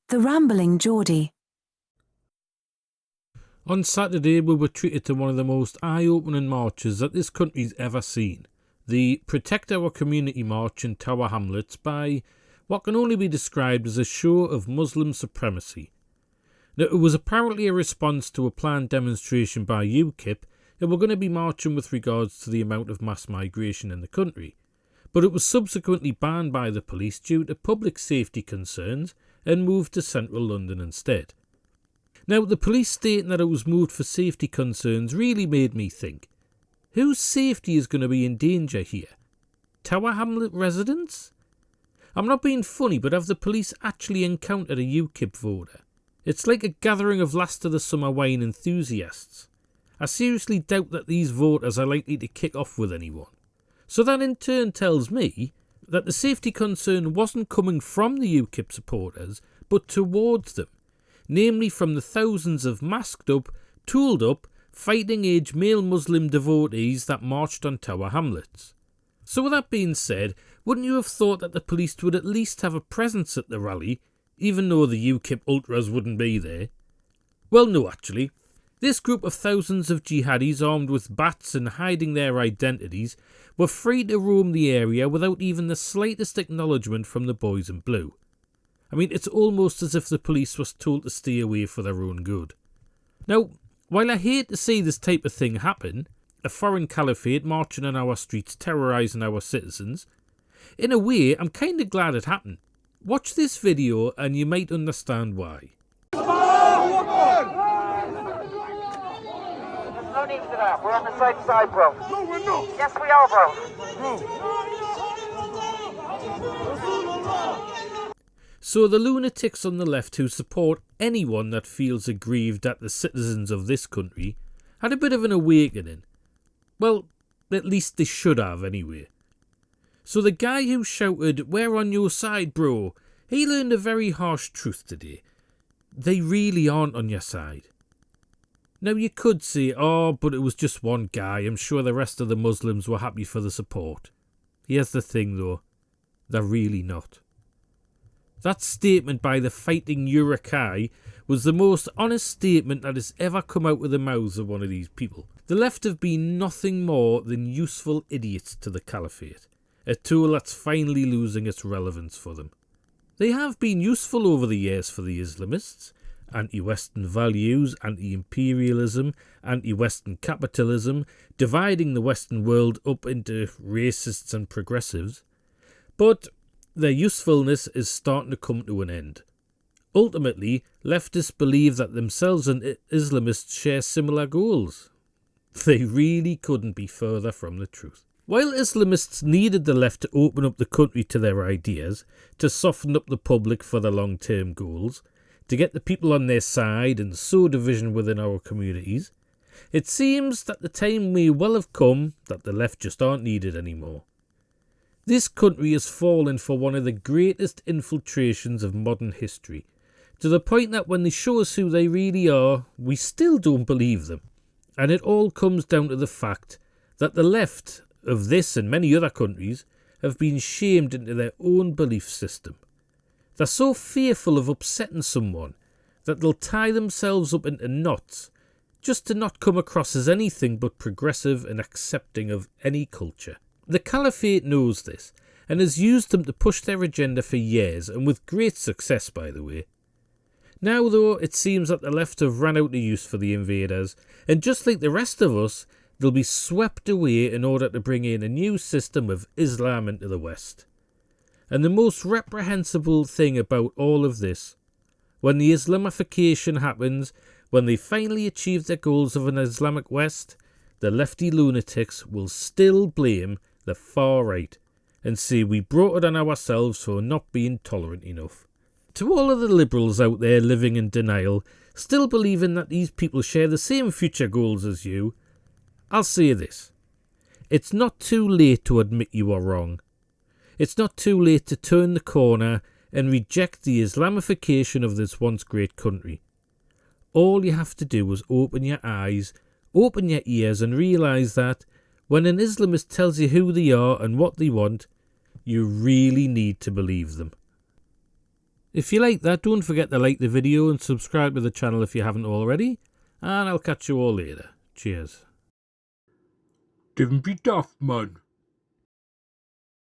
The Rambling Geordie. On Saturday, we were treated to one of the most eye-opening marches that this country's ever seen. The Protect Our Community March in Tower Hamlets by what can only be described as a show of Muslim supremacy. Now, it was apparently a response to a planned demonstration by UKIP that were going to be marching with regards to the amount of mass migration in the country, but it was subsequently banned by the police due to public safety concerns and moved to central London instead. Now, the police stating that it was moved for safety concerns really made me think, whose safety is going to be in danger here? Tower Hamlet residents? I'm not being funny, but have the police actually encountered a UKIP voter? It's like a gathering of last of the summer wine enthusiasts. I seriously doubt that these voters are likely to kick off with anyone. So that in turn tells me that the safety concern wasn't coming from the UKIP supporters, but towards them. Namely from the thousands of masked up, tooled up, fighting-age male Muslim devotees that marched on Tower Hamlets. So with that being said, wouldn't you have thought that the police would at least have a presence at the rally, even though the UKIP ultras wouldn't be there? Well, no, actually. This group of thousands of jihadis armed with bats and hiding their identities were free to roam the area without even the slightest acknowledgement from the boys in blue. I mean, it's almost as if the police was told to stay away for their own good. Now, while I hate to see this type of thing happen, a foreign caliphate marching on our streets terrorising our citizens, in a way, I'm kind of glad it happened. Watch this video and you might understand why. No need for that. We're on the same side, bro. No, we're not. Yes, we are, bro. So the lunatics on the left who support anyone that feels aggrieved at the citizens of this country had a bit of an awakening. Well, at least they should have anyway. So the guy who shouted, "We're on your side, bro," he learned a very harsh truth today. They really aren't on your side. Now you could say, oh, but it was just one guy. I'm sure the rest of the Muslims were happy for the support. Here's the thing though, they're really not. That statement by the fighting Urukai was the most honest statement that has ever come out of the mouths of one of these people. The left have been nothing more than useful idiots to the caliphate, a tool that's finally losing its relevance for them. They have been useful over the years for the Islamists. Anti-Western values, anti-imperialism, anti-Western capitalism, dividing the Western world up into racists and progressives. But their usefulness is starting to come to an end. Ultimately, leftists believe that themselves and Islamists share similar goals. They really couldn't be further from the truth. While Islamists needed the left to open up the country to their ideas, to soften up the public for their long-term goals, to get the people on their side and sow division within our communities, it seems that the time may well have come that the left just aren't needed anymore. This country has fallen for one of the greatest infiltrations of modern history, to the point that when they show us who they really are, we still don't believe them. And it all comes down to the fact that the left of this and many other countries have been shamed into their own belief system. They're so fearful of upsetting someone that they'll tie themselves up into knots just to not come across as anything but progressive and accepting of any culture. The caliphate knows this and has used them to push their agenda for years, and with great success, by the way. Now, though, it seems that the left have run out of use for the invaders, and just like the rest of us, they'll be swept away in order to bring in a new system of Islam into the West. And the most reprehensible thing about all of this, when the Islamification happens, when they finally achieve their goals of an Islamic West, the lefty lunatics will still blame the far right and say we brought it on ourselves for not being tolerant enough. To all of the liberals out there living in denial, still believing that these people share the same future goals as you, I'll say this. It's not too late to admit you are wrong. It's not too late to turn the corner and reject the Islamification of this once great country. All you have to do is open your eyes, open your ears and realise that when an Islamist tells you who they are and what they want, you really need to believe them. If you like that, don't forget to like the video and subscribe to the channel if you haven't already. And I'll catch you all later. Cheers. Don't be daft, man.